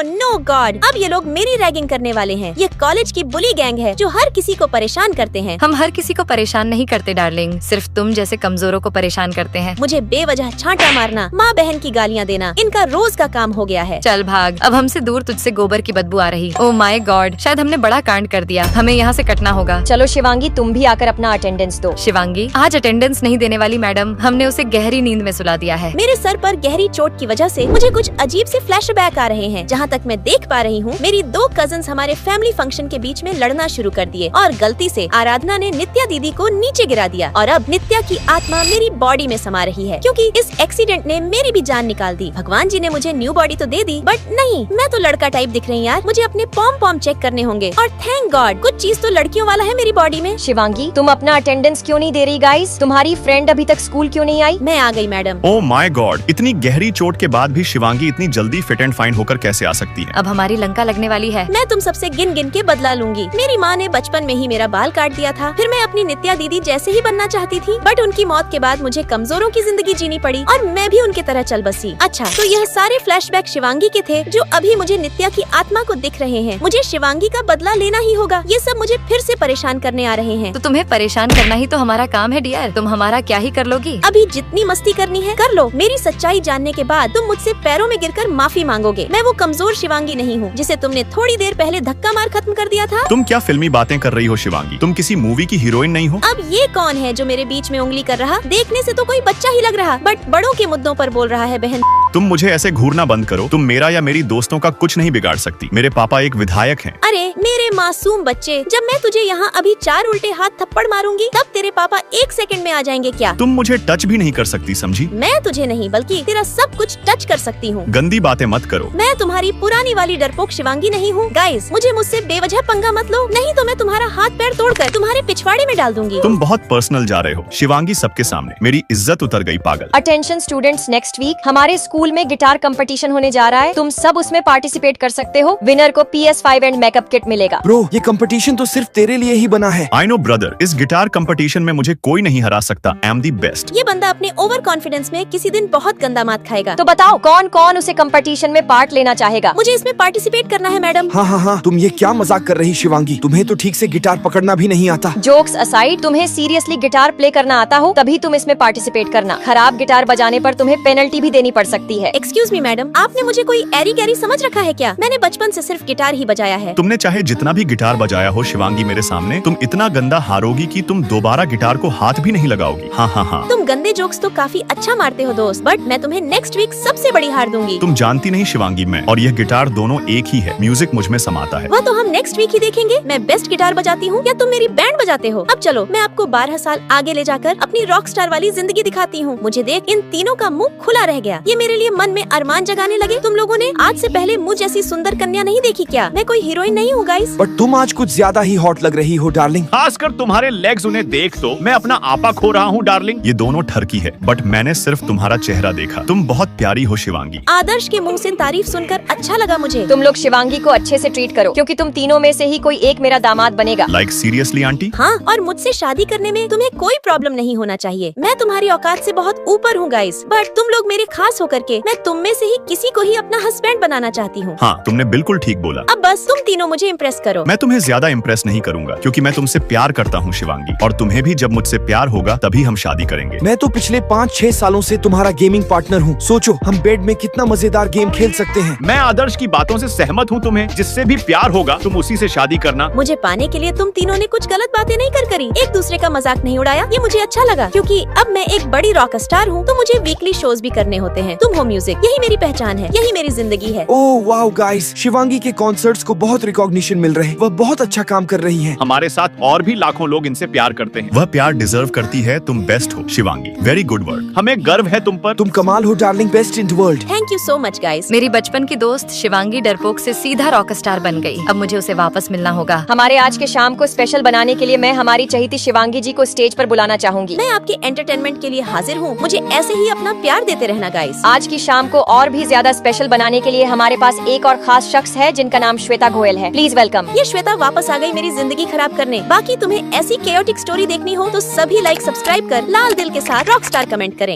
No God, अब ये लोग मेरी रैगिंग करने वाले हैं। ये कॉलेज की बुली गैंग है जो हर किसी को परेशान करते हैं। हम हर किसी को परेशान नहीं करते डार्लिंग, सिर्फ तुम जैसे कमजोरों को परेशान करते हैं। मुझे बेवजह छांटा मारना, माँ बहन की गालियाँ देना, इनका रोज का काम हो गया है। चल भाग, अब हमसे दूर तुझसे गोबर की बदबू आ रही। ओह माय गॉड, शायद हमने बड़ा कांड कर दिया, हमें यहाँ से कटना होगा। चलो शिवांगी, तुम भी आकर अपना अटेंडेंस दो। शिवांगी आज अटेंडेंस नहीं देने वाली मैडम, हमने उसे गहरी नींद में सुला दिया है। मेरे सर पर गहरी चोट की वजह से मुझे कुछ अजीब से फ्लैशबैक आ रहे हैं। जहाँ तक मैं देख पा रही हूँ, मेरी 2 कजन्स हमारे फैमिली फंक्शन के बीच में लड़ना शुरू कर दिए और गलती से आराधना ने नित्या दीदी को नीचे गिरा दिया और अब नित्या की आत्मा मेरी बॉडी में समा रही है, क्योंकि इस एक्सीडेंट ने मेरी भी जान निकाल दी। भगवान जी ने मुझे न्यू बॉडी तो दे दी, बट नहीं, मैं तो लड़का टाइप दिख रही यार। मुझे अपने पॉम चेक करने होंगे और थैंक गॉड कुछ चीज तो लड़कियों वाला है मेरी बॉडी में। शिवांगी, तुम अपना अटेंडेंस क्यों नहीं दे रही गाइस? तुम्हारी फ्रेंड अभी तक स्कूल क्यों नहीं आई? मैं आ गई मैडम। ओह माय गॉड, इतनी गहरी चोट के बाद भी शिवांगी इतनी जल्दी फिट एंड फाइन होकर कैसे आ सकती है? अब हमारी लंका लगने वाली है। मैं तुम सबसे गिन गिन के बदला लूंगी। मेरी माँ ने बचपन में ही मेरा बाल काट दिया था, फिर मैं अपनी नित्या दीदी जैसे ही बनना चाहती थी, बट उनकी मौत के बाद मुझे कमजोरों की जिंदगी जीनी पड़ी और मैं भी उनके तरह चल बसी। अच्छा, तो यह सारे फ्लैशबैक शिवांगी के थे जो अभी मुझे नित्या की आत्मा को दिख रहे हैं। मुझे शिवांगी का बदला लेना ही होगा। ये सब मुझे फिर से परेशान करने आ रहे हैं। तो तुम्हें परेशान करना ही तो हमारा काम है डियर, तुम हमारा क्या ही कर लोगी? अभी जितनी मस्ती करनी है कर लो। मेरी सच्चाई जानने के बाद तुम मुझसे पैरों में गिरकर माफी मांगोगे। मैं वो कमजोर शिवांगी नहीं हूँ जिसे तुमने थोड़ी देर पहले धक्का मार खत्म कर दिया था। तुम क्या फिल्मी बातें कर रही हो शिवांगी? तुम किसी मूवी की हीरोइन नहीं हो। अब ये कौन है जो मेरे बीच में उंगली कर रहा? देखने से तो कोई बच्चा ही लग रहा, बट बड़ों के मुद्दों पर बोल रहा है बहन। तुम मुझे ऐसे घूरना बंद करो। तुम मेरा या मेरी दोस्तों का कुछ नहीं बिगाड़ सकती। मेरे पापा एक विधायक हैं। अरे मेरे मासूम बच्चे, जब मैं तुझे यहाँ अभी 4 उल्टे हाथ थप्पड़ मारूंगी तब तेरे पापा 1 सेकंड में आ जाएंगे क्या? तुम मुझे टच भी नहीं कर सकती, समझी? मैं तुझे नहीं बल्कि तेरा सब कुछ टच कर सकती हूँ। गंदी बातें मत करो। मैं तुम्हारी पुरानी वाली डरपोक शिवांगी नहीं हूँ। गाइस, मुझसे बेवजह पंगा मत लो, नहीं तो मैं तुम्हारा हाथ पैर तोड़कर तुम्हारे पिछवाड़े में डाल दूंगी। तुम बहुत पर्सनल जा रहे हो शिवांगी। सबके सामने मेरी इज्जत उतर गई पागल। अटेंशन स्टूडेंट्स, नेक्स्ट वीक हमारे स्कूल में गिटार कंपटीशन होने जा रहा है। तुम सब उसमें पार्टिसिपेट कर सकते हो। विनर को PS5 एंड मेकअप किट मिलेगा। ब्रो, ये कंपटीशन तो सिर्फ तेरे लिए ही बना है। आई नो ब्रदर, इस गिटार कंपटीशन में मुझे कोई नहीं हरा सकता। I am the best. ये बंदा अपने ओवर कॉन्फिडेंस में किसी दिन बहुत गंदा मात खाएगा। तो बताओ कौन कौन उसे कंपटीशन में पार्ट लेना चाहेगा? मुझे इसमें पार्टिसिपेट करना है मैडम। हाँ, तुम ये क्या मजाक कर रही शिवांगी? तुम्हें तो ठीक से गिटार पकड़ना भी नहीं आता। जोक्स असाइड, तुम्हें सीरियसली गिटार प्ले करना आता हो तभी तुम इसमें पार्टिसिपेट करना। खराब गिटार बजाने पर तुम्हें पेनल्टी भी देनी पड़ सकती है। एक्सक्यूज मी मैडम, आपने मुझे कोई एरी गैरी समझ रखा है क्या? मैंने बचपन से सिर्फ गिटार ही बजाया है। तुमने चाहे जितना भी गिटार बजाया हो शिवांगी मेरे सामने, तुम इतना गंदा हारोगी कि तुम दोबारा गिटार को हाथ भी नहीं लगाओगी। हाँ। तुम गंदे जोक्स तो काफी अच्छा मारते हो दोस्त, बट मैं तुम्हें नेक्स्ट वीक सबसे बड़ी हार दूंगी। तुम जानती नहीं शिवांगी, मैं और यह गिटार दोनों एक ही है। म्यूजिक मुझ में समाता है। वह तो हम नेक्स्ट वीक ही देखेंगे। मैं बेस्ट गिटार बजाती हूँ या तुम मेरी बैंड बजाते हो? अब चलो, मैं आपको 12 साल आगे ले जाकर अपनी रॉक स्टार वाली जिंदगी दिखाती हूँ। मुझे देख इन तीनों का मुंह खुला रह गया। ये मेरे लिए मन में अरमान जगाने लगे। तुम लोगों ने आज से पहले मुझ जैसी सुंदर कन्या नहीं देखी क्या? मैं कोई हीरोइन नहीं हूँ गाइस। बट तुम आज कुछ ज्यादा ही हॉट लग रही हो डार्लिंग। खासकर तुम्हारे लेग्स, उन्हें देख तो मैं अपना आपा खो रहा हूँ डार्लिंग। ये दोनों ठरकी है, बट मैंने सिर्फ तुम्हारा चेहरा देखा। तुम बहुत प्यारी हो शिवांगी। आदर्श के मुंह से तारीफ सुनकर अच्छा लगा मुझे। तुम लोग शिवांगी को अच्छे से ट्रीट करो, क्योंकि तुम तीनों में से ही कोई एक मेरा दामाद बनेगा। Like seriously aunty? हाँ, और मुझसे शादी करने में तुम्हें कोई प्रॉब्लम नहीं होना चाहिए। मैं तुम्हारी औकात से बहुत ऊपर हूँ गाइस, बट तुम लोग मेरे खास होकर के मैं तुम में से ही किसी को ही अपना हस्बैंड बनाना चाहती हूँ। हाँ, तुमने बिल्कुल ठीक बोला। अब बस तुम तीनों मुझे इम्प्रेस करो। मैं तुम्हें ज्यादा इम्प्रेस नहीं करूंगा, क्योंकि मैं तुमसे प्यार करता हूँ शिवांगी, और तुम्हें भी जब मुझसे प्यार होगा तभी हम शादी करेंगे। मैं तो पिछले 5-6 सालों से तुम्हारा गेमिंग पार्टनर हूँ। सोचो, हम बेड में कितना मजेदार गेम खेल सकते हैं। मैं आदर्श की बातों से सहमत हूँ। तुम्हें जिससे भी प्यार होगा तुम उसी से शादी करना। मुझे पाने के लिए तुम तीनों ने कुछ गलत बातें नहीं करी, एक दूसरे का मजाक नहीं उड़ाया। ये मुझे अच्छा लगा, क्योंकि अब मैं एक बड़ी रॉक स्टार हूँ, तो मुझे वीकली शोज भी करने होते हैं। तुम हो म्यूजिक, यही मेरी पहचान है, यही मेरी जिंदगी है। ओह वाओ गाइस, शिवांगी के कॉन्सर्ट्स को बहुत रिकॉग्निशन मिल रहे हैं। वह बहुत अच्छा काम कर रही है। हमारे साथ और भी लाखों लोग इनसे प्यार करते हैं। वह प्यार डिजर्व करती है। तुम बेस्ट हो शिवांगी। Very good work. हमें गर्व है तुम पर। तुम कमाल हो darling, best in the world. Thank you so much guys. मेरी बचपन की दोस्त शिवांगी डरपोक से सीधा रॉक स्टार बन गई। अब मुझे उसे वापस मिलना होगा। हमारे आज के शाम को स्पेशल बनाने के लिए मैं हमारी चहेती शिवांगी जी को स्टेज पर बुलाना चाहूंगी। मैं आपके एंटरटेनमेंट के लिए हाजिर हूँ। मुझे ऐसे ही अपना प्यार देते रहना गाइस। आज की शाम को और भी ज्यादा स्पेशल बनाने के लिए हमारे पास एक और खास शख्स है जिनका नाम श्वेता गोयल है। Please welcome. ये श्वेता वापस आ गई मेरी जिंदगी खराब करने। बाकी तुम्हें ऐसी केओटिक स्टोरी देखनी हो तो सभी लाइक सब्सक्राइब कर लाल दिल के साथ रॉक स्टार कमेंट करें।